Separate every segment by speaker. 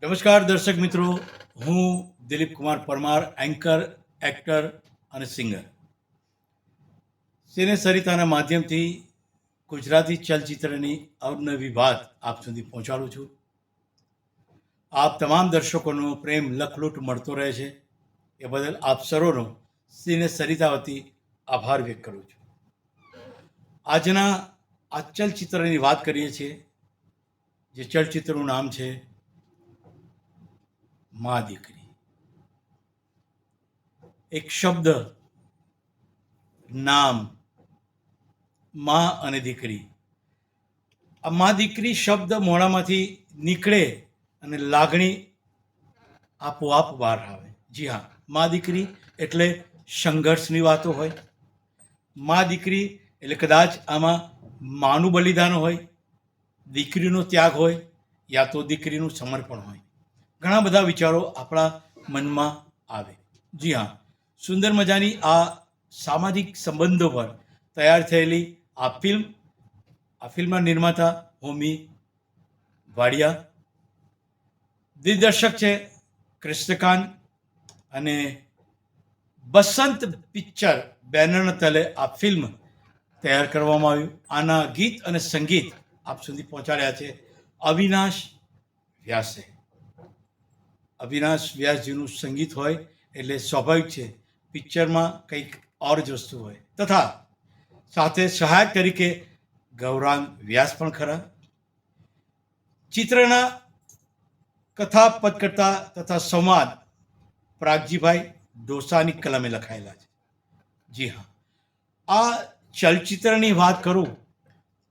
Speaker 1: નમસ્કાર દર્શક મિત્રો, હું દિલીપ કુમાર પરમાર, એન્કર, એક્ટર અને સિંગર. સિને સરિતાના માધ્યમથી ગુજરાતી ચલચિત્રની અવનવી વાત આપ સુધી પહોંચાડું છું. આપ તમામ દર્શકોનો પ્રેમ લખલૂટ મળતો રહે છે એ બદલ આપ સર્વનો સિને સરિતા વતી આભાર વ્યક્ત કરું છું. આજના આ ચલચિત્રની વાત કરીએ છીએ, જે ચલચિત્રનું નામ છે મા દીકરી. એક શબ્દ, નામ, મા અને દીકરી. આ મા દીકરી શબ્દ મોઢામાંથી નીકળે અને લાગણી આપોઆપ બહાર આવે. જી હા, મા દીકરી એટલે સંઘર્ષની વાતો હોય. મા દીકરી એટલે કદાચ આમાં માનું બલિદાન હોય, દીકરીનો ત્યાગ હોય, યા તો દીકરીનું સમર્પણ હોય. ઘણા બધા વિચારો આપણા મનમાં આવે. જી હા, સુંદર મજાની આ સામાજિક સંબંધો પર તૈયાર થયેલી આ ફિલ્મના નિર્માતા હોમી વાડિયા, દિગ્દર્શક છે કૃષ્ણકાંત, અને બસંત પિક્ચર બેનરના તલે આ ફિલ્મ તૈયાર કરવામાં આવ્યું. આના ગીત અને સંગીત આપ સુધી પહોંચાડ્યા છે અવિનાશ વ્યાસે. અવિનાશ વ્યાસજીનું સંગીત હોય એટલે સ્વાભાવિક છે પિક્ચરમાં કંઈક ઓર જ વસ્તુ હોય. તથા સાથે સહાયક તરીકે ગૌરાંગ વ્યાસ પણ ખરા. ચિત્રના કથા પદકર્તા તથા સંવાદ પ્રાગજીભાઈ ડોસાની કલમે લખાયેલા છે. જી હા, આ ચલચિત્રની વાત કરું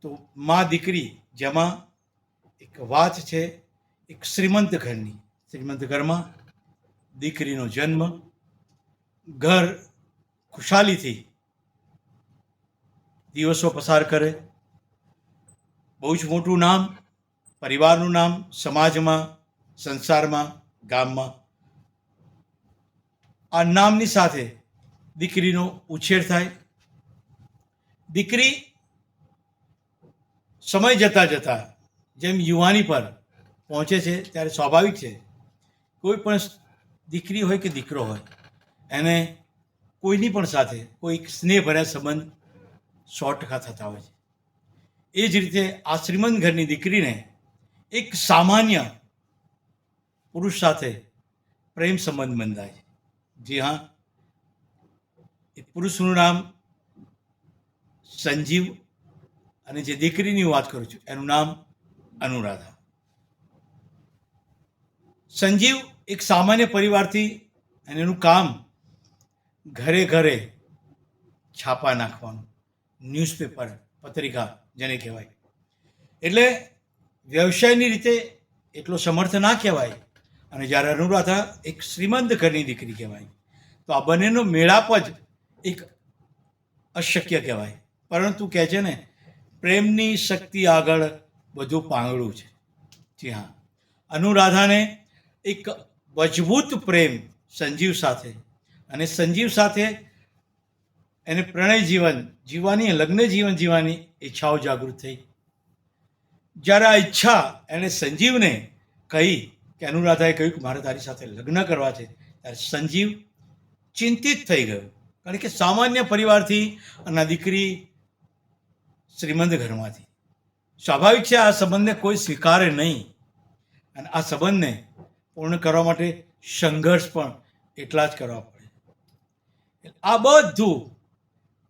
Speaker 1: તો મા દીકરી, જેમાં એક વાત છે એક શ્રીમંત ઘરની. શ્રીમંત ઘરમાં દીકરીનો જન્મ, ઘર ખુશાલીથી દિવસો પસાર કરે, બહુ જ મોટું નામ, પરિવારનું નામ સમાજમાં, સંસારમાં, ગામમાં. આ નામની સાથે દીકરીનો ઉછેર થાય. દીકરી સમય જતાં જતાં જેમ યુવાની પર પહોંચે છે ત્યારે સ્વાભાવિક છે કોઈ પણ દીકરી હોય કે દીકરો હોય એને કોઈની પણ સાથે કોઈ સ્નેહભર્યા સંબંધ 100% થતા હોય છે. એ જ રીતે આ શ્રીમંત ઘરની દીકરીને એક સામાન્ય પુરુષ સાથે પ્રેમ સંબંધ બંધાય છે. જી હા, એ પુરુષનું નામ સંજીવ અને જે દીકરીની વાત કરું છું એનું નામ અનુરાધા. સંજીવ એક સામાન્ય પરિવારથી, અને એનું કામ ઘરે ઘરે છાપા નાખવાનું, ન્યૂઝપેપર, પત્રિકા જેને કહેવાય. એટલે વ્યવસાયની રીતે એટલો સમર્થ ના કહેવાય. અને જ્યારે અનુરાધા એક શ્રીમંત ઘરની દીકરી કહેવાય, તો આ બંનેનો મેળાપ જ એક અશક્ય કહેવાય. પરંતુ કહે છે ને, પ્રેમની શક્તિ આગળ બધું પાંગળું છે. જી હા, અનુરાધાને એક મજબૂત પ્રેમ સંજીવ સાથે, અને સંજીવ સાથે એને પ્રણય જીવન જીવવાની, લગ્ન જીવન જીવવાની ઈચ્છાઓ જાગૃત થઈ. જ્યારે આ ઈચ્છા એણે સંજીવને કહી કે અનુરાધાએ કહ્યું કે મારે તારી સાથે લગ્ન કરવા છે, ત્યારે સંજીવ ચિંતિત થઈ ગયો. કારણ કે સામાન્ય પરિવારથી અને દીકરી શ્રીમંત ઘરમાંથી, સ્વાભાવિક છે આ સંબંધને કોઈ સ્વીકારે નહીં. અને આ સંબંધને પૂર્ણ કરવા માટે સંઘર્ષ પણ એટલા જ કરવા પડે. આ બધું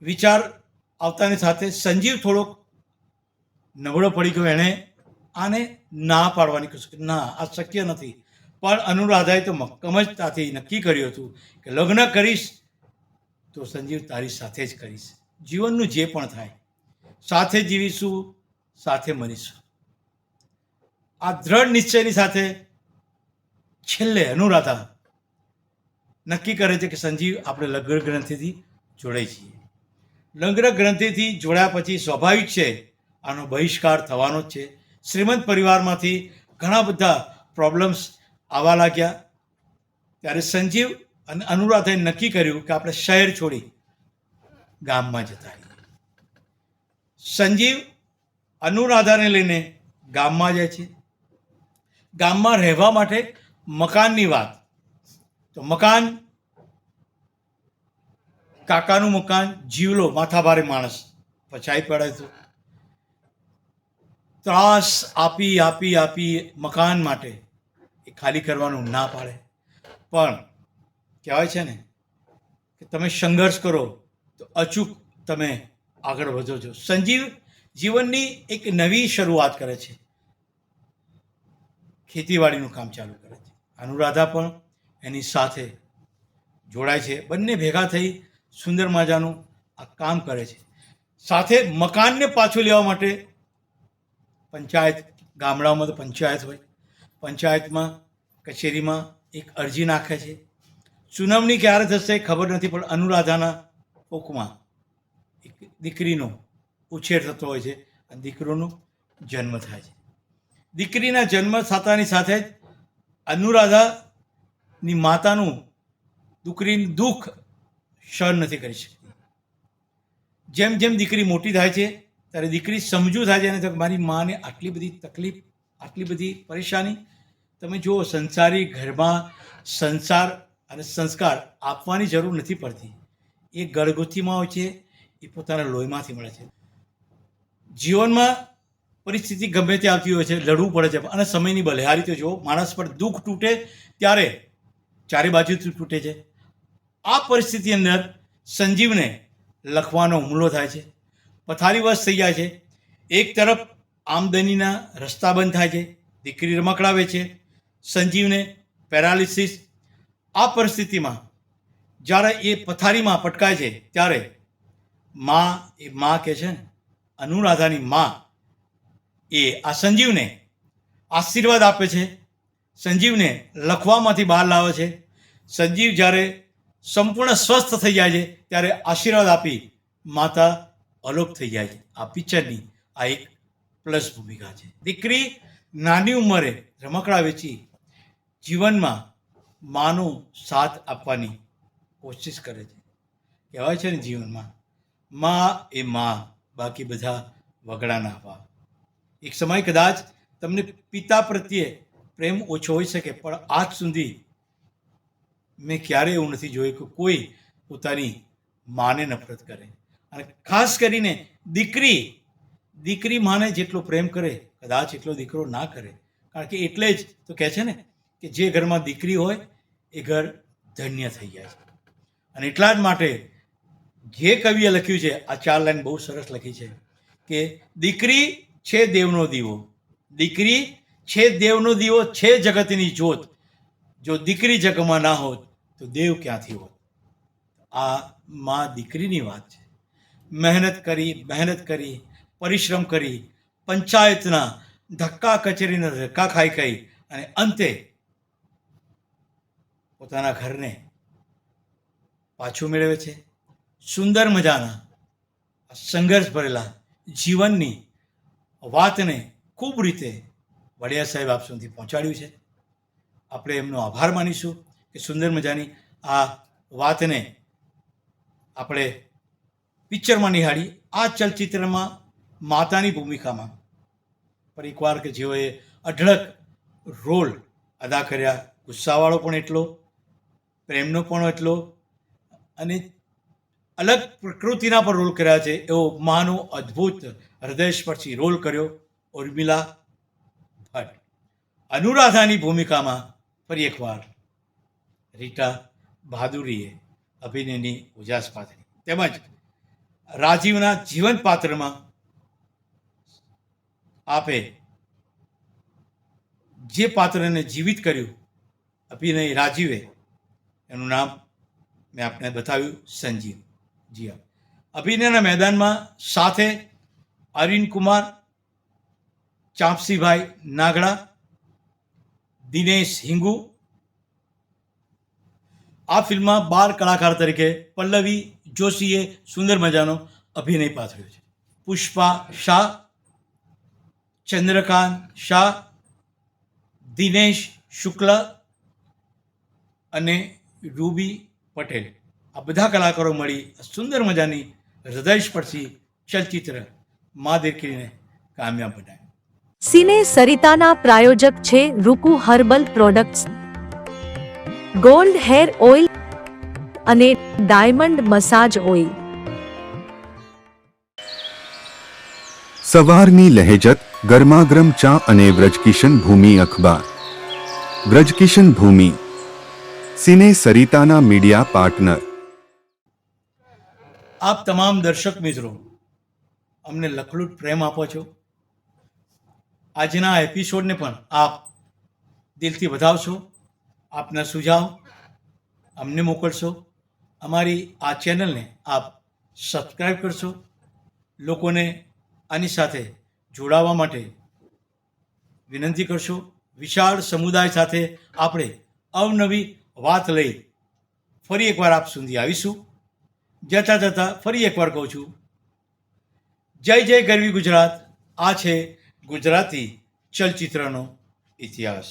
Speaker 1: વિચાર આવતાની સાથે સંજીવ થોડોક નબળો પડી ગયો. એણે આને ના પાડવાની કોશિશ કરી, ના આ શક્ય નથી. પણ અનુરાધાએ તો મક્કમતાથી નક્કી કર્યું હતું કે લગ્ન કરીશ તો સંજીવ તારી સાથે જ કરીશ. જીવનનું જે પણ થાય સાથે જીવીશું, સાથે મરીશું. આ દ્રઢ નિશ્ચયની સાથે છેલ્લે અનુરાધા નક્કી કરે છે કે સંજીવ આપણે લગ્ન ગ્રંથિથી જોડાઈ છીએ. લગ્ન ગ્રંથિથી જોડ્યા પછી સ્વાભાવિક છે આનો બહિષ્કાર થવાનો જ છે. શ્રીમંત પરિવારમાંથી ઘણા બધા પ્રોબ્લેમ્સ આવવા લાગ્યા. ત્યારે સંજીવ અને અનુરાધાએ નક્કી કર્યું કે આપણે શહેર છોડી ગામમાં જતા રહીએ. સંજીવ અનુરાધાને લઈને ગામમાં જાય છે. ગામમાં રહેવા માટે મકાનની વાત, તો મકાન, કાકાનું મકાન, જીવલો માથાભારે માણસ પચાઈ પડે તો ત્રાસ આપી આપી આપી મકાન માટે એ ખાલી કરવાનું ના પાડે. પણ કહેવાય છે ને કે તમે સંઘર્ષ કરો તો અચૂક તમે આગળ વધો છો. સંજીવ જીવનની એક નવી શરૂઆત કરે છે, ખેતીવાડીનું કામ ચાલુ કરે છે. અનુરાધા પણ એની સાથે જોડાય છે. બંને ભેગા થઈ સુંદર મજાનું આ કામ કરે છે. સાથે મકાનને પાછું લેવા માટે પંચાયત, ગામડાઓમાં તો પંચાયત હોય, પંચાયતમાં કચેરીમાં એક અરજી નાખે છે. સુનાવણી ક્યારે થશે ખબર નથી, પણ અનુરાધાના કોખમાં એક દીકરીનો ઉછેર થતો હોય છે અને દીકરીનો જન્મ થાય છે. દીકરીના જન્મ થતાની સાથે જ અનુરાધાની માતાનું દીકરીનું દુઃખ સહન નથી કરી શકતી. જેમ જેમ દીકરી મોટી થાય છે ત્યારે દીકરી સમજુ થાય છે અને મારી માને આટલી બધી તકલીફ, આટલી બધી પરેશાની. તમે જુઓ, સંસારી ઘરમાં સંસાર અને સંસ્કાર આપવાની જરૂર નથી પડતી. એ ગળગુથીમાં હોય છે, એ પોતાના લોહીમાંથી મળે છે. જીવનમાં પરિસ્થિતિ ગમે તે આવતી હોય છે, લડવું પડે છે. અને સમયની બલિહારી તો જુઓ, માણસ પર દુઃખ તૂટે ત્યારે ચારે બાજુથી તૂટે છે. આ પરિસ્થિતિ અંદર સંજીવને લખવાનો હુમલો થાય છે, પથારીવશ થઈ જાય છે. એક તરફ આમદનીના રસ્તા બંધ થાય છે, દીકરી રમકડાવે છે, સંજીવને પેરાલિસિસ. આ પરિસ્થિતિમાં જ્યારે એ પથારીમાં પટકાય છે ત્યારે મા કહે છે ને, અનુરાધાની મા એ આ સંજીવને આશીર્વાદ આપે છે, સંજીવને લખવામાંથી બહાર લાવે છે. સંજીવ જ્યારે સંપૂર્ણ સ્વસ્થ થઈ જાય છે ત્યારે આશીર્વાદ આપી માતા અલોપ થઈ જાય છે. આ પિક્ચરની આ એક પ્લસ ભૂમિકા છે. દીકરી નાની ઉંમરે રમકડા વેચી જીવનમાં માનો સાથ આપવાની કોશિશ કરે છે. કહેવાય છે ને જીવનમાં મા એ મા, બાકી બધા વગડાના હવા. એક સમય કદાચ તમને પિતા પ્રત્યે પ્રેમ ઓછો હોઈ શકે, પણ આજ સુધી મેં ક્યારેય એવું નથી જોયું કે કોઈ પોતાની માને નફરત કરે. અને ખાસ કરીને દીકરી માને જેટલો પ્રેમ કરે કદાચ એટલો દીકરો ના કરે. કારણ કે એટલે જ તો કહે છે ને કે જે ઘરમાં દીકરી હોય એ ઘર ધન્ય થઈ જાય છે. અને એટલા જ માટે જે કવિએ લખ્યું છે, આ 4 લાઈન બહુ સરસ લખી છે કે દીકરી છે દેવનો દીવો, દીકરી છે દેવનો દીવો, છે જગતની જ્યોત, જો દીકરી જગમાં ના હોત તો દેવ ક્યાંથી હોત. આ મા દીકરીની વાત છે. મહેનત કરી, પરિશ્રમ કરી, પંચાયતના ધક્કા કચેરીના ધક્કા ખાઈ અને અંતે પોતાના ઘરને પાછું મેળવે છે. સુંદર મજાના સંઘર્ષ ભરેલા જીવનની વાતને ખૂબ રીતે વડિયા સાહેબ આપ સુધી પહોંચાડ્યું છે. આપણે એમનો આભાર માનીશું કે સુંદર મજાની આ વાતને આપણે પિક્ચરમાં નિહાળી. આ ચલચિત્રમાં માતાની ભૂમિકામાં પર એકવાર કે જેઓએ અઢળક રોલ અદા કર્યા, ગુસ્સાવાળો પણ એટલો, પ્રેમનો પણ એટલો, અને અલગ પ્રકૃતિના પર રોલ કર્યા છે. એવો માનો અદ્ભુત હૃદયસ્પર્શી રોલ કર્યો ઉર્મિલા ભટ્ટ. અનુરાધાની ભૂમિકામાં ફરી એકવાર રીટા બહાદુરીએ અભિનયની ઉજાસ પાથરી. તેમજ રાજીવના જીવન પાત્રમાં આપે જે પાત્રને જીવિત કર્યું અભિનય રાજીવે, એનું નામ મેં આપને બતાવ્યું, સંજીવ. જી હા, અભિનયના મેદાનમાં સાથે અરવિંદ કુમાર, ચાંપસીભાઈ નાગડા, દિનેશ હિંગુ. આ ફિલ્મમાં બાળ કલાકાર તરીકે પલ્લવી જોશીએ સુંદર મજાનો અભિનય પાથર્યો છે. પુષ્પા શાહ, ચંદ્રકાંત શાહ, દિનેશ શુક્લ અને રૂબી પટેલ, આ બધા કલાકારો મળી સુંદર મજાની હૃદયસ્પર્શી ચલચિત્ર મા દીકરીને કામયાબ બનાવ્યું.
Speaker 2: સિને સરિતાના પ્રાયોજક છે Ruku herbal products, gold hair oil અને ડાયમંડ મસાજ ઓઇલ.
Speaker 3: સવારની લહેજત, ગરમાગરમ ચા અને વ્રજકિશન ભૂમિ અખબાર. વ્રજકિશન ભૂમિ, સિને સરિતાના મીડિયા પાર્ટનર.
Speaker 1: આપ તમામ દર્શક મિત્રો અમને લખલૂટ પ્રેમ આપો છો. આજના એપિસોડને પણ આપ દિલથી વધાવશો. આપના સુઝાવ અમને મોકલશો. અમારી આ ચેનલને આપ સબસ્ક્રાઈબ કરશો. લોકોને આની સાથે જોડાવા માટે વિનંતી કરશો. વિશાળ સમુદાય સાથે આપણે અવનવી વાત લઈ ફરી એકવાર આપ સુધી આવીશું. જતાં જતાં ફરી એકવાર કહું છું, જય જય ગરવી ગુજરાત. આ છે ગુજરાતી ચલચિત્રનો ઇતિહાસ.